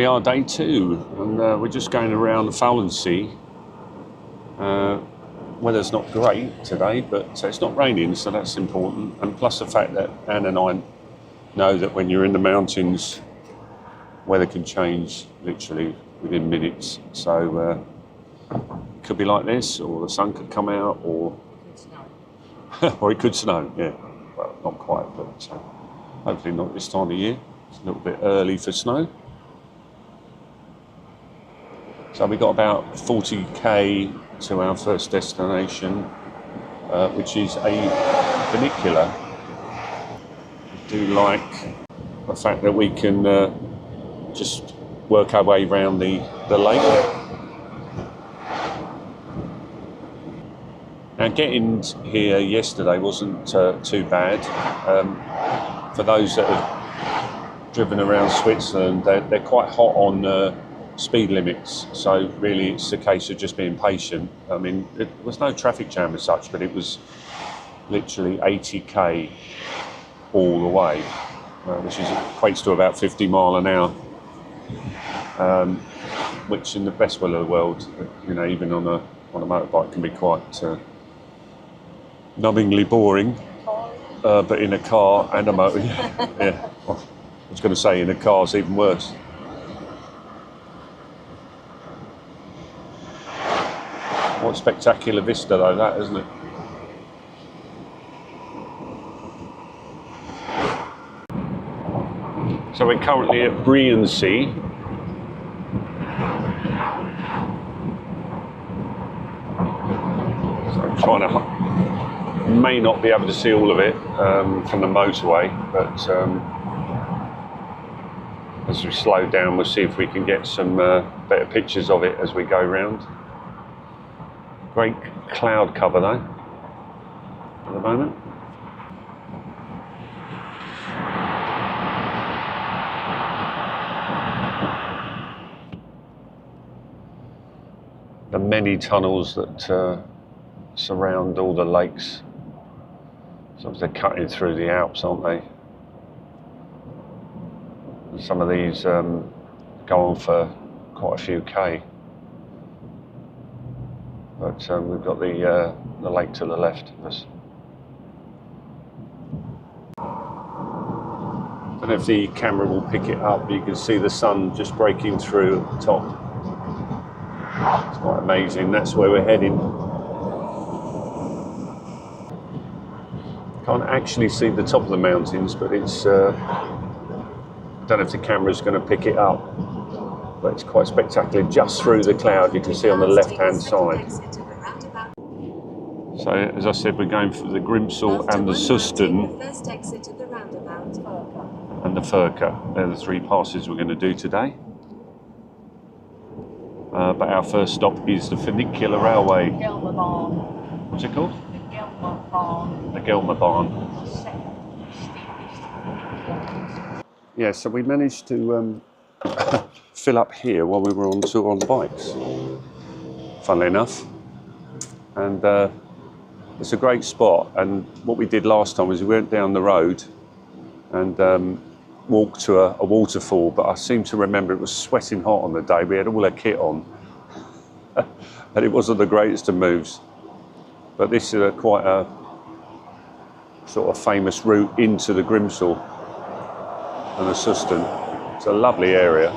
be our day 2, and we're just going around the Sea. Weather's not great today, but it's not raining, so that's important. And plus the fact that Anne and I know that when you're in the mountains, weather can change literally within minutes. So it could be like this, or the sun could come out, or or it could snow. Yeah, well, not quite, but hopefully not this time of year. It's a little bit early for snow. So we got about 40k to our first destination, which is a funicular. I do like the fact that we can just work our way around the lake. Now, getting here yesterday wasn't too bad. For those that have driven around Switzerland, they're quite hot on speed limits, so really it's a case of just being patient. I mean, there was no traffic jam as such, but it was literally 80k all the way, which equates to about 50 mile an hour, which in the best will of the world, you know, even on a motorbike can be quite numbingly boring, but in a car and a motor, yeah. Well, I was going to say in a car it's even worse. What a spectacular vista though, that, isn't it? So we're currently at Grimsel. So I'm trying to, may not be able to see all of it from the motorway, but as we slow down, we'll see if we can get some better pictures of it as we go round. Great cloud cover though, at the moment. The many tunnels that surround all the lakes. So they're cutting through the Alps, aren't they? And some of these go on for quite a few K. But we've got the lake to the left of us. I don't know if the camera will pick it up, but you can see the sun just breaking through at the top. It's quite amazing. That's where we're heading. Can't actually see the top of the mountains, but it's I don't know if the camera's going to pick it up, but it's quite spectacular. Just through the cloud, you can see on the left-hand side. So, as I said, we're going for the Grimsel and the Sustan and the Furka. They're the 3 passes we're going to do today. But our first stop is the funicular railway. What's it called? The Gelmer Barn. Yeah, so we managed to fill up here while we were on tour on bikes, funnily enough. And it's a great spot. And what we did last time was we went down the road and walked to a waterfall, but I seem to remember it was sweating hot on the day. We had all our kit on, and it wasn't the greatest of moves. But this is quite a sort of famous route into the Grimsel and the Sustan. It's a lovely area.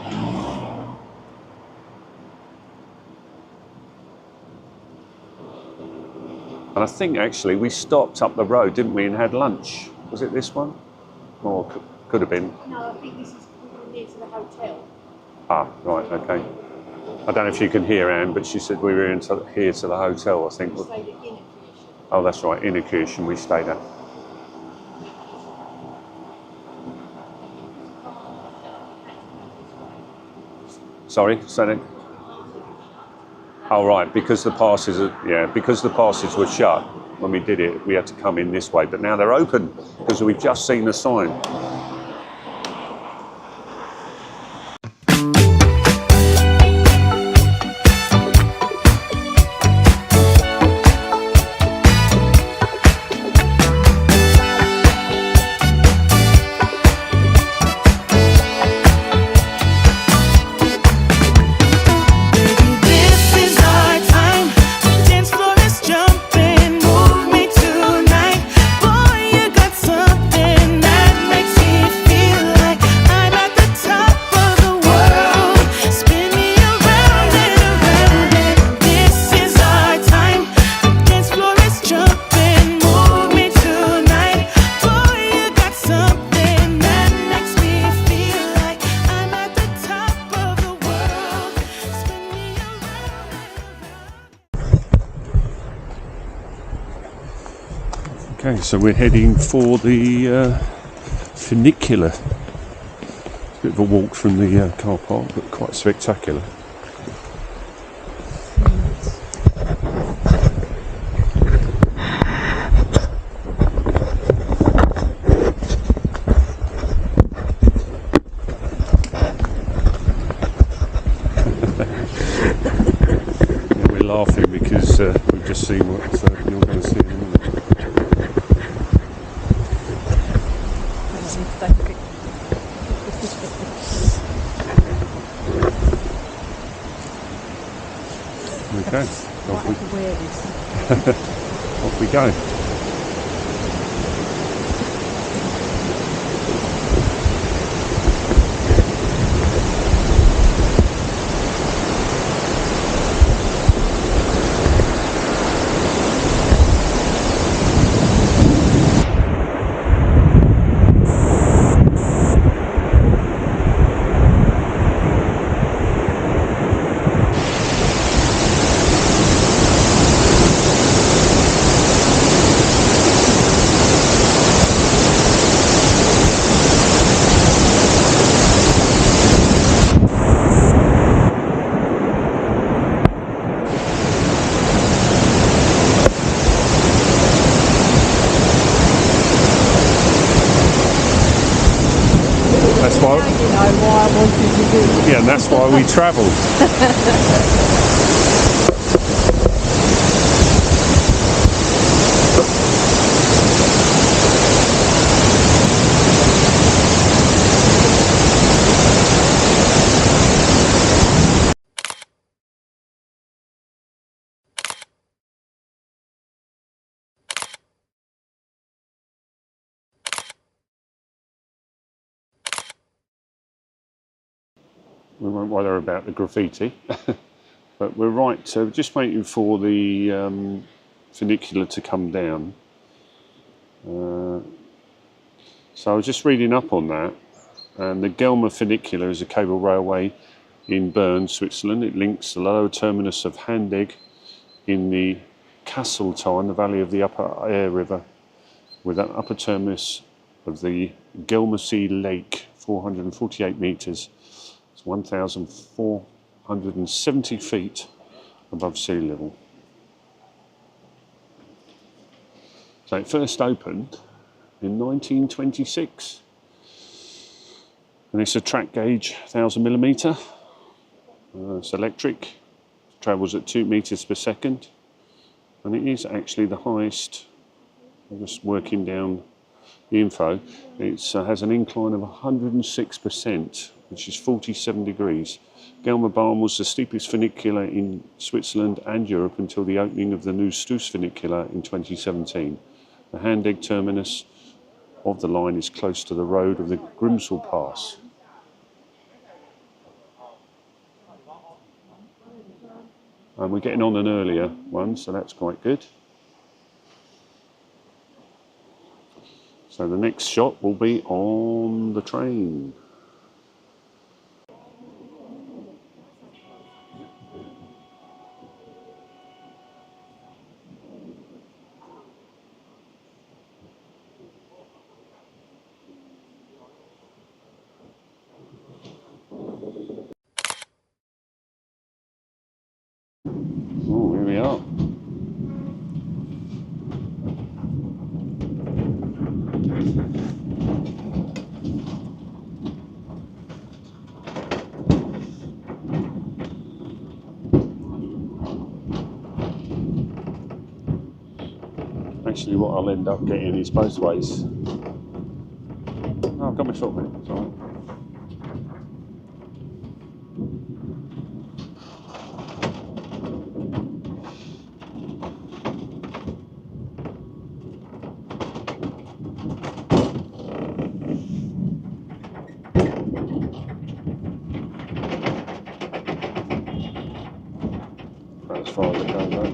And I think actually we stopped up the road, didn't we, and had lunch. Was it this one? Or could have been. No, I think this is near to the hotel. Ah, right, okay. I don't know if you can hear Anne, but she said we were here to the hotel, I think. We stayed at Innerkirchen. Oh, that's right, Innerkirchen we stayed at. Sorry, say that. Oh, right, because the passes were shut when we did it, we had to come in this way, but now they're open because we've just seen the sign. Okay, so we're heading for the funicular. It's a bit of a walk from the car park, but quite spectacular. Yeah, we're laughing because we've just seen what you're going to see in a minute. Okay, off we go. That's why. Now you know why I wanted to do it. Yeah, and that's why we travel. We won't bother about the graffiti, but we're right. So we're just waiting for the funicular to come down. So I was just reading up on that, and the Gelmer funicular is a cable railway in Bern, Switzerland. It links the lower terminus of Handegg in the Kasseltal, the valley of the Upper Air River, with an upper terminus of the Gelmersee Lake, 448 metres. 1,470 feet above sea level. So it first opened in 1926, and it's a track gauge 1000mm. It's electric, travels at 2 meters per second, and it is actually the highest. I'm just working down the info. It has an incline of 106%, which is 47 degrees. Gelmerbahn was the steepest funicular in Switzerland and Europe until the opening of the new Stoos funicular in 2017. The Handegg terminus of the line is close to the road of the Grimsel Pass. And we're getting on an earlier one, so that's quite good. So the next shot will be on the train. Oh, here we are. Actually, what I'll end up getting is both ways. Oh, I've got my foot with it, it's all right. As far as it goes, though.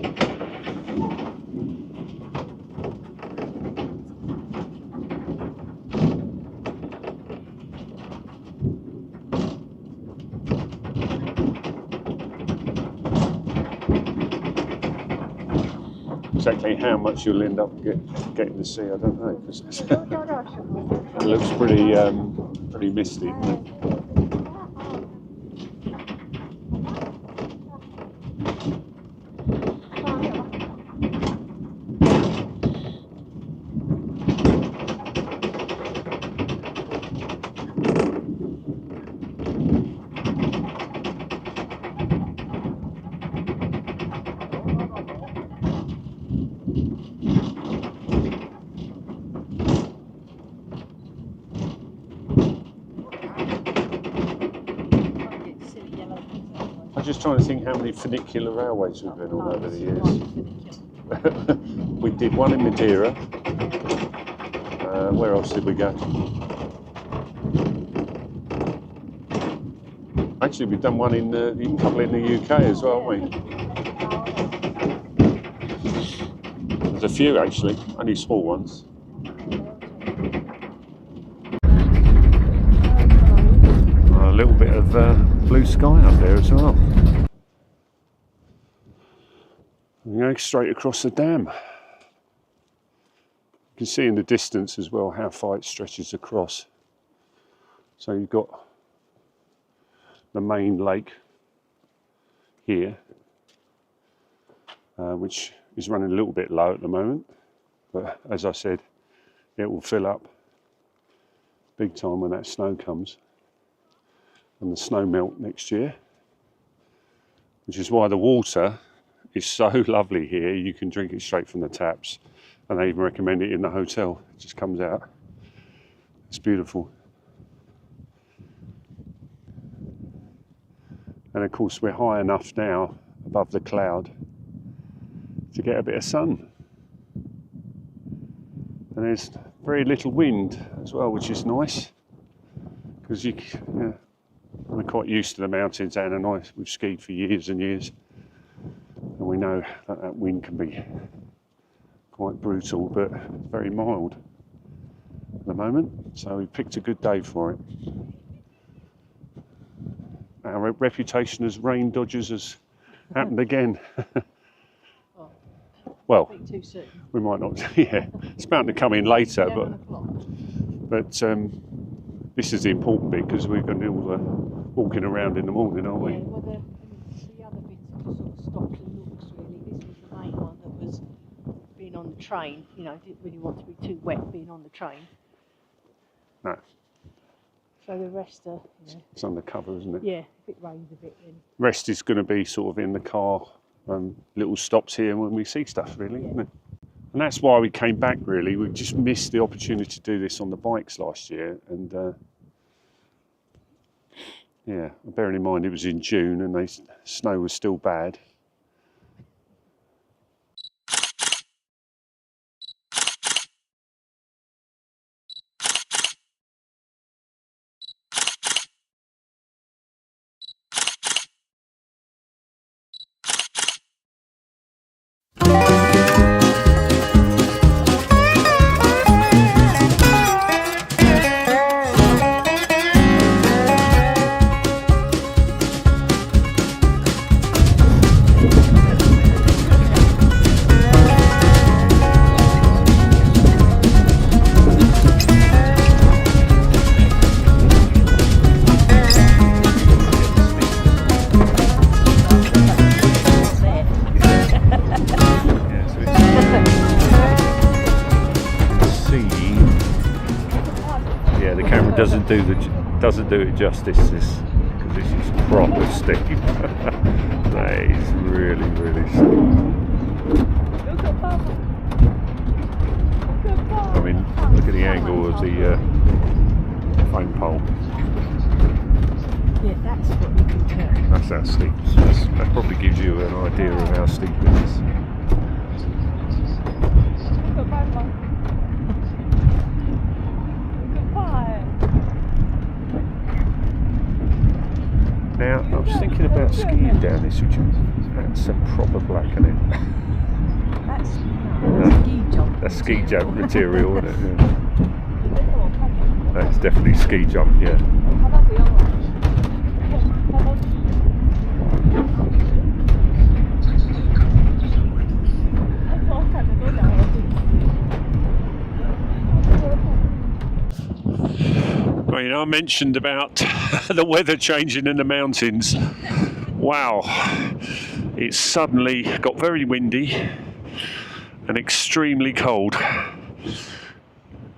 Exactly how much you'll end up getting. getting to see, I don't know, because it looks pretty misty. I'm just trying to think how many funicular railways we've been on over the years. We did one in Madeira. Where else did we go? Actually, we've done one in a couple in the UK as well, haven't we? There's a few actually, only small ones. A little bit of blue sky up there as well. We go straight across the dam. You can see in the distance as well how far it stretches across. So you've got the main lake here, which is running a little bit low at the moment, but as I said, it will fill up big time when that snow comes and the snow melt next year, which is why the water is so lovely here. You can drink it straight from the taps, and they even recommend it in the hotel. It just comes out. It's beautiful. And of course we're high enough now above the cloud to get a bit of sun. And there's very little wind as well, which is nice, because we're quite used to the mountains. Anne and I, we've skied for years and years, and we know that wind can be quite brutal, but very mild at the moment. So we picked a good day for it. Our reputation as rain dodgers has happened again. Well, Too soon. we might not. Yeah, it's bound to come in later, but this is the important bit, because we're going to be walking around in the morning, aren't we? Yeah, well, the other bits are sort of stops and looks really. This was the main one that was being on the train. You know, didn't really want to be too wet being on the train. No. So the rest are, It's undercover, isn't it? yeah, if it rains a bit then. Rest is going to be sort of in the car, little stops here when we see stuff, really, isn't it? And that's why we came back, really. We just missed the opportunity to do this on the bikes last year, and yeah, bearing in mind it was in June and the snow was still bad. Doesn't do it justice, because this is proper steep. That is really, really steep. I mean, look at the angle of the phone pole. Yeah, that's what we can tell. That's that steep. So that probably gives you an idea of how steep it is. Now, I was thinking about skiing down this, which that's a proper black, isn't it? That's ski jump. That's ski jump material, isn't it? Yeah. That's definitely ski jump, yeah. I mentioned about the weather changing in the mountains. Wow, it's suddenly got very windy and extremely cold.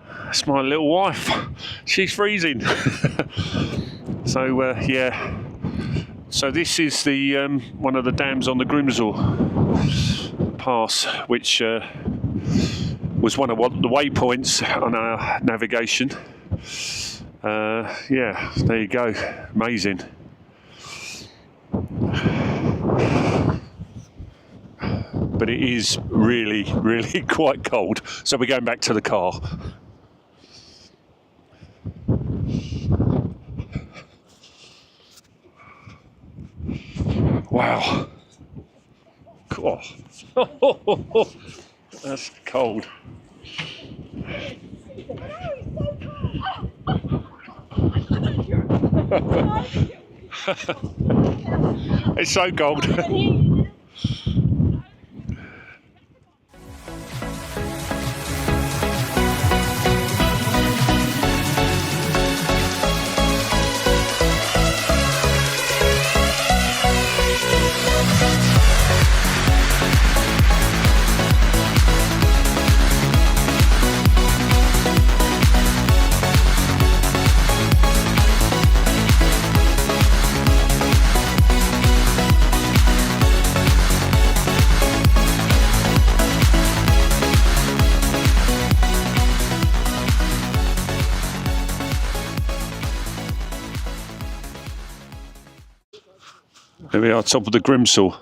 That's my little wife. She's freezing. So yeah. So this is the one of the dams on the Grimsel pass, which was one of the waypoints on our navigation. Yeah, there you go. Amazing. But it is really, really quite cold. So we're going back to the car. Wow. Oh. That's cold. It's so cold. There we are, top of the Grimsel.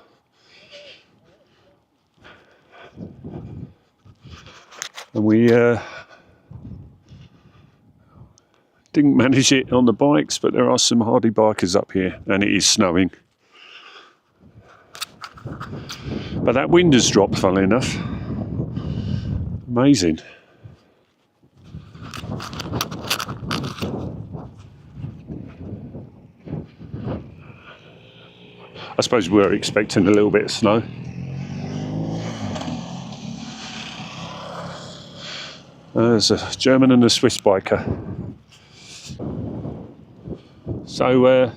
And we didn't manage it on the bikes, but there are some hardy bikers up here, and it is snowing. But that wind has dropped, funnily enough. Amazing. I suppose we were expecting a little bit of snow. There's a German and a Swiss biker. So,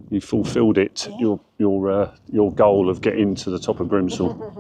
you fulfilled it, your goal of getting to the top of Grimsel.